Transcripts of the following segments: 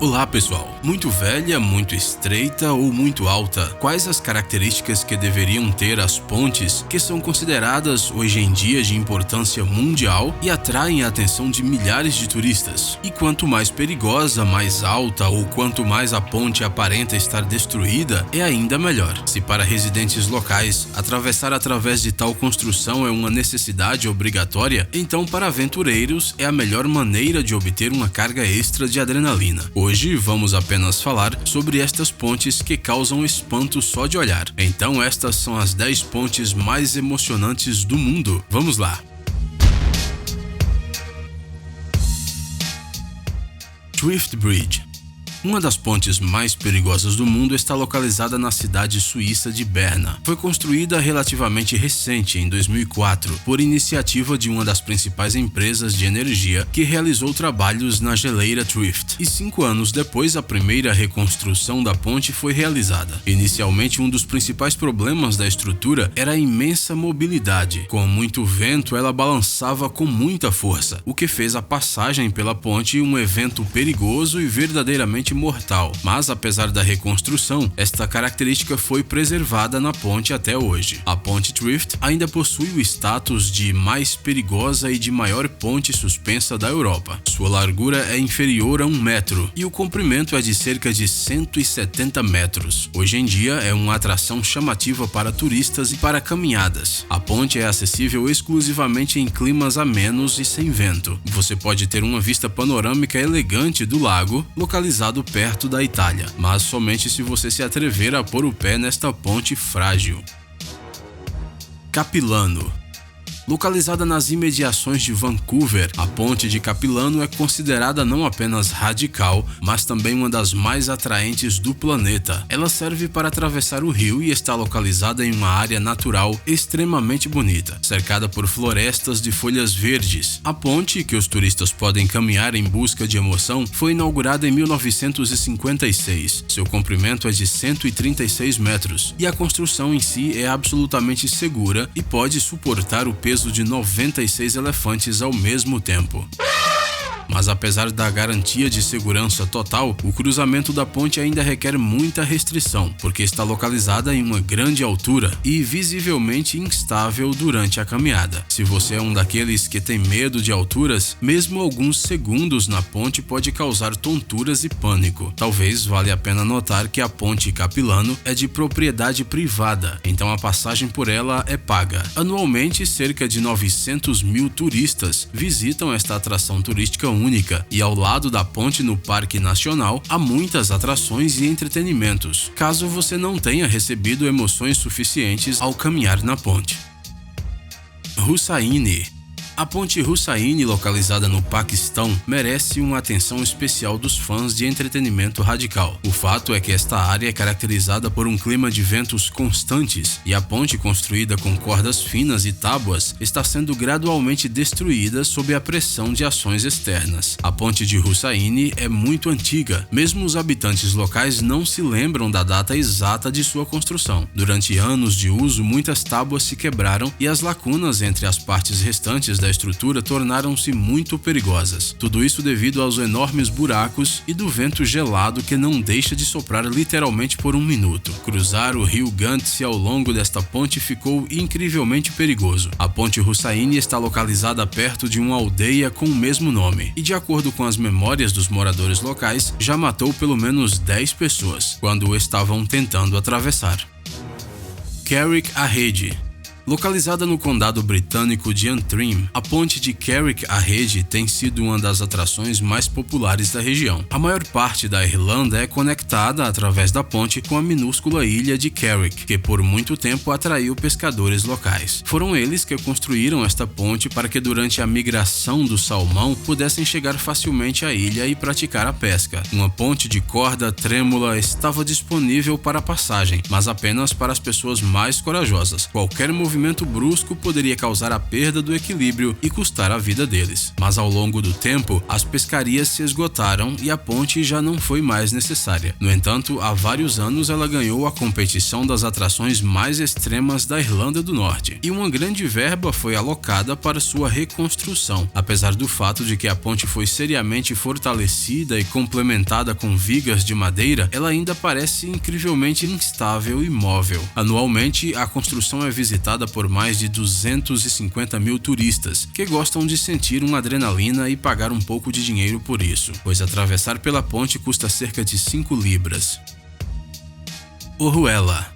Olá pessoal, muito velha, muito estreita ou muito alta? Quais as características que deveriam ter as pontes que são consideradas hoje em dia de importância mundial e atraem a atenção de milhares de turistas? E quanto mais perigosa, mais alta ou quanto mais a ponte aparenta estar destruída, é ainda melhor. Se para residentes locais, atravessar através de tal construção é uma necessidade obrigatória, então para aventureiros é a melhor maneira de obter uma carga extra de adrenalina. Hoje vamos apenas falar sobre estas pontes que causam espanto só de olhar. Então estas são as 10 pontes mais emocionantes do mundo. Vamos lá! Thrift Bridge. Uma das pontes mais perigosas do mundo está localizada na cidade suíça de Berna. Foi construída relativamente recente, em 2004, por iniciativa de uma das principais empresas de energia que realizou trabalhos na geleira Thrift. E 5 anos depois, a primeira reconstrução da ponte foi realizada. Inicialmente, um dos principais problemas da estrutura era a imensa mobilidade. Com muito vento, ela balançava com muita força, o que fez a passagem pela ponte um evento perigoso e verdadeiramente mortal, mas apesar da reconstrução, esta característica foi preservada na ponte até hoje. A ponte Thrift ainda possui o status de mais perigosa e de maior ponte suspensa da Europa. Sua largura é inferior a 1 metro e o comprimento é de cerca de 170 metros. Hoje em dia é uma atração chamativa para turistas e para caminhadas. A ponte é acessível exclusivamente em climas amenos e sem vento. Você pode ter uma vista panorâmica elegante do lago, localizado perto da Itália, mas somente se você se atrever a pôr o pé nesta ponte frágil. Capilano. Localizada nas imediações de Vancouver, a ponte de Capilano é considerada não apenas radical, mas também uma das mais atraentes do planeta. Ela serve para atravessar o rio e está localizada em uma área natural extremamente bonita, cercada por florestas de folhas verdes. A ponte, que os turistas podem caminhar em busca de emoção, foi inaugurada em 1956. Seu comprimento é de 136 metros e a construção em si é absolutamente segura e pode suportar o peso de 96 elefantes ao mesmo tempo. Mas apesar da garantia de segurança total, o cruzamento da ponte ainda requer muita restrição, porque está localizada em uma grande altura e visivelmente instável durante a caminhada. Se você é um daqueles que tem medo de alturas, mesmo alguns segundos na ponte pode causar tonturas e pânico. Talvez valha a pena notar que a ponte Capilano é de propriedade privada, então a passagem por ela é paga. Anualmente, cerca de 900 mil turistas visitam esta atração turística única, e ao lado da ponte no Parque Nacional há muitas atrações e entretenimentos, caso você não tenha recebido emoções suficientes ao caminhar na ponte. Hussaini. A ponte Hussaini, localizada no Paquistão, merece uma atenção especial dos fãs de entretenimento radical. O fato é que esta área é caracterizada por um clima de ventos constantes e a ponte, construída com cordas finas e tábuas, está sendo gradualmente destruída sob a pressão de ações externas. A ponte de Hussaini é muito antiga, mesmo os habitantes locais não se lembram da data exata de sua construção. Durante anos de uso, muitas tábuas se quebraram e as lacunas entre as partes restantes da estrutura tornaram-se muito perigosas. Tudo isso devido aos enormes buracos e do vento gelado que não deixa de soprar literalmente por 1 minuto. Cruzar o rio Yangtze ao longo desta ponte ficou incrivelmente perigoso. A ponte Hussaini está localizada perto de uma aldeia com o mesmo nome e, de acordo com as memórias dos moradores locais, já matou pelo menos 10 pessoas quando estavam tentando atravessar. Carrick-a-Rede. Localizada no condado britânico de Antrim, a ponte de Carrick-a-Rede tem sido uma das atrações mais populares da região. A maior parte da Irlanda é conectada através da ponte com a minúscula ilha de Carrick, que por muito tempo atraiu pescadores locais. Foram eles que construíram esta ponte para que durante a migração do salmão pudessem chegar facilmente à ilha e praticar a pesca. Uma ponte de corda trêmula estava disponível para passagem, mas apenas para as pessoas mais corajosas. Qualquer movimento movimento brusco poderia causar a perda do equilíbrio e custar a vida deles. Mas ao longo do tempo, as pescarias se esgotaram e a ponte já não foi mais necessária. No entanto, há vários anos ela ganhou a competição das atrações mais extremas da Irlanda do Norte, e uma grande verba foi alocada para sua reconstrução. Apesar do fato de que a ponte foi seriamente fortalecida e complementada com vigas de madeira, ela ainda parece incrivelmente instável e móvel. Anualmente, a construção é visitada por mais de 250 mil turistas, que gostam de sentir uma adrenalina e pagar um pouco de dinheiro por isso, pois atravessar pela ponte custa cerca de 5 libras. Oruela.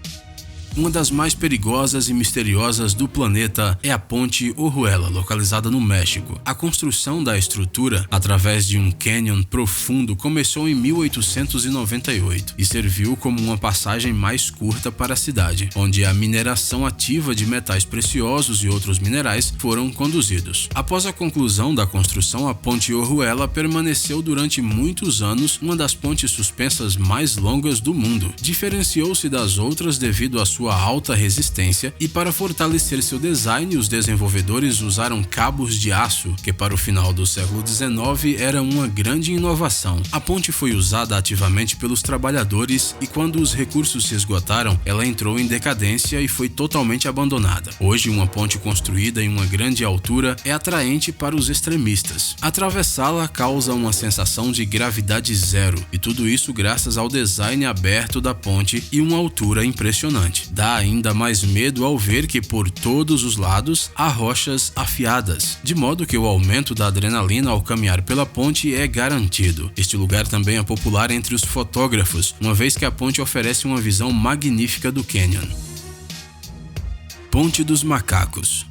Uma das mais perigosas e misteriosas do planeta é a Ponte Oruela, localizada no México. A construção da estrutura, através de um cânion profundo, começou em 1898 e serviu como uma passagem mais curta para a cidade, onde a mineração ativa de metais preciosos e outros minerais foram conduzidos. Após a conclusão da construção, a Ponte Oruela permaneceu durante muitos anos uma das pontes suspensas mais longas do mundo. Diferenciou-se das outras devido à sua alta resistência, e para fortalecer seu design, os desenvolvedores usaram cabos de aço, que para o final do século XIX era uma grande inovação. A ponte foi usada ativamente pelos trabalhadores e quando os recursos se esgotaram, ela entrou em decadência e foi totalmente abandonada. Hoje, uma ponte construída em uma grande altura é atraente para os extremistas. Atravessá-la causa uma sensação de gravidade zero, e tudo isso graças ao design aberto da ponte e uma altura impressionante. Dá ainda mais medo ao ver que por todos os lados há rochas afiadas, de modo que o aumento da adrenalina ao caminhar pela ponte é garantido. Este lugar também é popular entre os fotógrafos, uma vez que a ponte oferece uma visão magnífica do cânion. Ponte dos Macacos.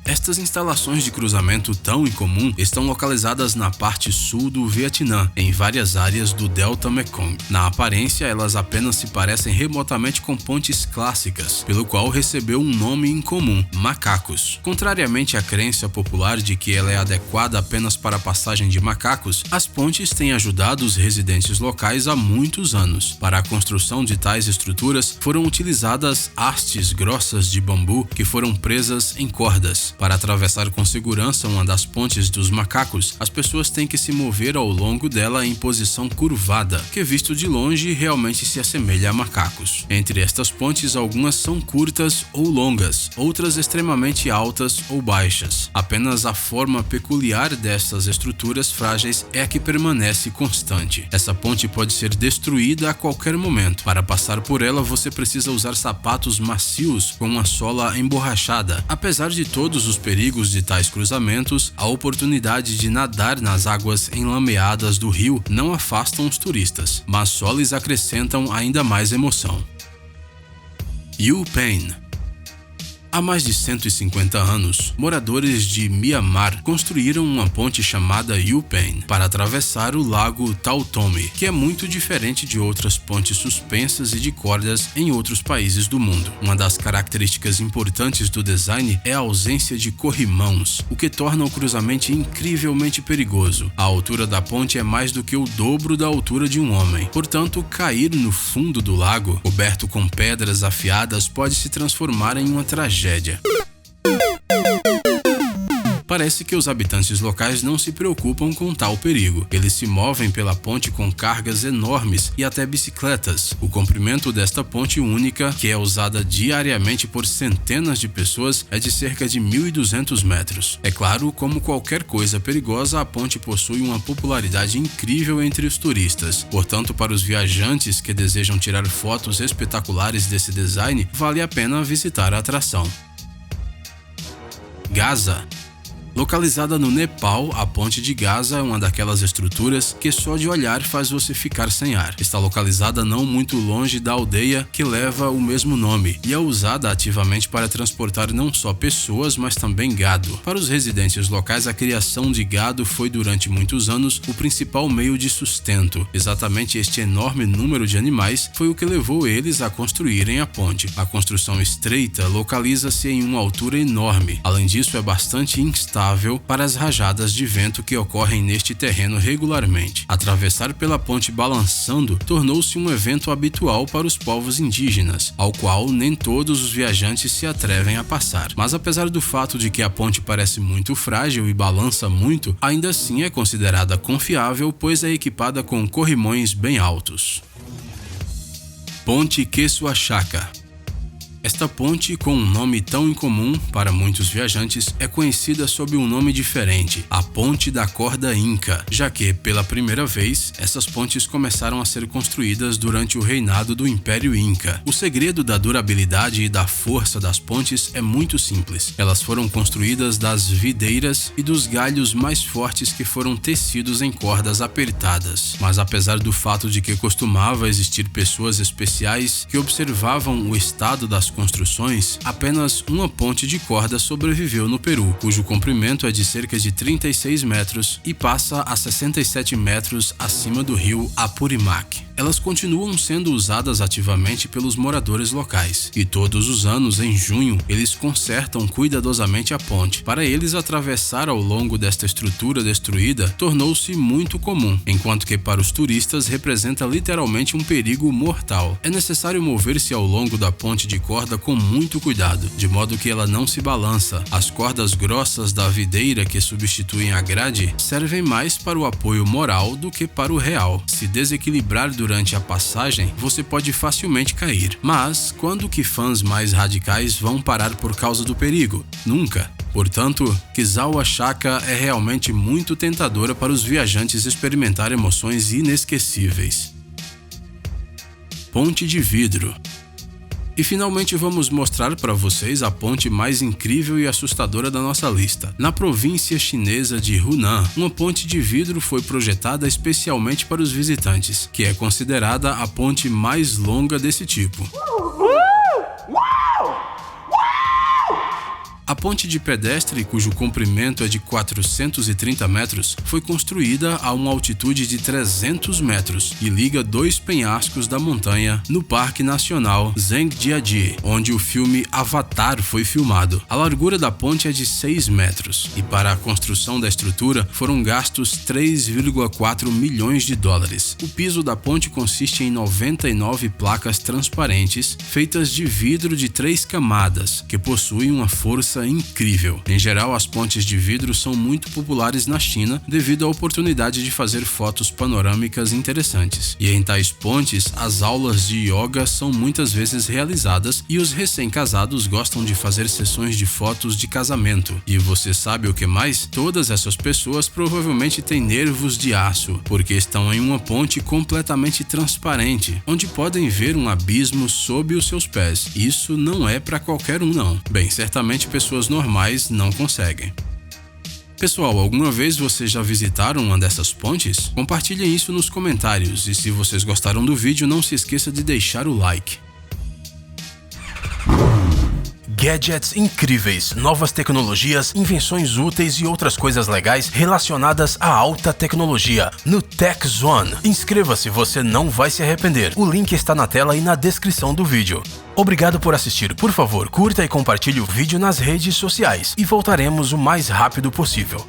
Estas instalações de cruzamento tão incomum estão localizadas na parte sul do Vietnã, em várias áreas do Delta Mekong. Na aparência, elas apenas se parecem remotamente com pontes clássicas, pelo qual recebeu um nome incomum, macacos. Contrariamente à crença popular de que ela é adequada apenas para a passagem de macacos, as pontes têm ajudado os residentes locais há muitos anos. Para a construção de tais estruturas, foram utilizadas hastes grossas de bambu que foram presas em cordas. Para atravessar com segurança uma das pontes dos macacos, as pessoas têm que se mover ao longo dela em posição curvada, que visto de longe realmente se assemelha a macacos. Entre estas pontes, algumas são curtas ou longas, outras extremamente altas ou baixas. Apenas a forma peculiar dessas estruturas frágeis é a que permanece constante. Essa ponte pode ser destruída a qualquer momento. Para passar por ela, você precisa usar sapatos macios com uma sola emborrachada. Apesar de todos os perigos de tais cruzamentos, a oportunidade de nadar nas águas enlameadas do rio não afastam os turistas, mas só lhes acrescentam ainda mais emoção. U Penn. Há mais de 150 anos, moradores de Mianmar construíram uma ponte chamada U Penn para atravessar o lago Tautome, que é muito diferente de outras pontes suspensas e de cordas em outros países do mundo. Uma das características importantes do design é a ausência de corrimãos, o que torna o cruzamento incrivelmente perigoso. A altura da ponte é mais do que o dobro da altura de um homem. Portanto, cair no fundo do lago, coberto com pedras afiadas, pode se transformar em uma tragédia. Parece que os habitantes locais não se preocupam com tal perigo. Eles se movem pela ponte com cargas enormes e até bicicletas. O comprimento desta ponte única, que é usada diariamente por centenas de pessoas, é de cerca de 1.200 metros. É claro, como qualquer coisa perigosa, a ponte possui uma popularidade incrível entre os turistas. Portanto, para os viajantes que desejam tirar fotos espetaculares desse design, vale a pena visitar a atração. Gaza. Localizada no Nepal, a Ponte de Gaza é uma daquelas estruturas que só de olhar faz você ficar sem ar. Está localizada não muito longe da aldeia que leva o mesmo nome e é usada ativamente para transportar não só pessoas, mas também gado. Para os residentes locais, a criação de gado foi durante muitos anos o principal meio de sustento. Exatamente este enorme número de animais foi o que levou eles a construírem a ponte. A construção estreita localiza-se em uma altura enorme. Além disso, é bastante instável instável para as rajadas de vento que ocorrem neste terreno regularmente. Atravessar pela ponte balançando tornou-se um evento habitual para os povos indígenas, ao qual nem todos os viajantes se atrevem a passar. Mas apesar do fato de que a ponte parece muito frágil e balança muito, ainda assim é considerada confiável, pois é equipada com corrimões bem altos. Ponte Queçoaxaca. Esta ponte, com um nome tão incomum para muitos viajantes, é conhecida sob um nome diferente, a Ponte da Corda Inca, já que, pela primeira vez, essas pontes começaram a ser construídas durante o reinado do Império Inca. O segredo da durabilidade e da força das pontes é muito simples. Elas foram construídas das videiras e dos galhos mais fortes que foram tecidos em cordas apertadas. Mas apesar do fato de que costumava existir pessoas especiais que observavam o estado das construções, apenas uma ponte de corda sobreviveu no Peru, cujo comprimento é de cerca de 36 metros e passa a 67 metros acima do rio Apurimac. Elas continuam sendo usadas ativamente pelos moradores locais, e todos os anos, em junho, eles consertam cuidadosamente a ponte. Para eles, atravessar ao longo desta estrutura destruída tornou-se muito comum, enquanto que para os turistas representa literalmente um perigo mortal. É necessário mover-se ao longo da ponte de corda com muito cuidado, de modo que ela não se balança. As cordas grossas da videira que substituem a grade servem mais para o apoio moral do que para o real. Se desequilibrar durante a passagem, você pode facilmente cair. Mas quando que fãs mais radicais vão parar por causa do perigo? Nunca. Portanto, Queçoaxaca é realmente muito tentadora para os viajantes experimentar emoções inesquecíveis. Ponte de Vidro. E finalmente vamos mostrar para vocês a ponte mais incrível e assustadora da nossa lista. Na província chinesa de Hunan, uma ponte de vidro foi projetada especialmente para os visitantes, que é considerada a ponte mais longa desse tipo. A ponte de pedestre, cujo comprimento é de 430 metros, foi construída a uma altitude de 300 metros e liga dois penhascos da montanha no Parque Nacional Zhangjiajie, onde o filme Avatar foi filmado. A largura da ponte é de 6 metros e para a construção da estrutura foram gastos 3,4 milhões de dólares. O piso da ponte consiste em 99 placas transparentes feitas de vidro de 3 camadas, que possuem uma força incrível. Em geral, as pontes de vidro são muito populares na China devido à oportunidade de fazer fotos panorâmicas interessantes. E em tais pontes, as aulas de yoga são muitas vezes realizadas e os recém-casados gostam de fazer sessões de fotos de casamento. E você sabe o que mais? Todas essas pessoas provavelmente têm nervos de aço, porque estão em uma ponte completamente transparente, onde podem ver um abismo sob os seus pés. Isso não é para qualquer um, não. Bem, certamente pessoas normais não conseguem. Pessoal, alguma vez vocês já visitaram uma dessas pontes? Compartilhem isso nos comentários e se vocês gostaram do vídeo, não se esqueça de deixar o like. Gadgets incríveis, novas tecnologias, invenções úteis e outras coisas legais relacionadas à alta tecnologia no Tech Zone. Inscreva-se, você não vai se arrepender. O link está na tela e na descrição do vídeo. Obrigado por assistir. Por favor, curta e compartilhe o vídeo nas redes sociais e voltaremos o mais rápido possível.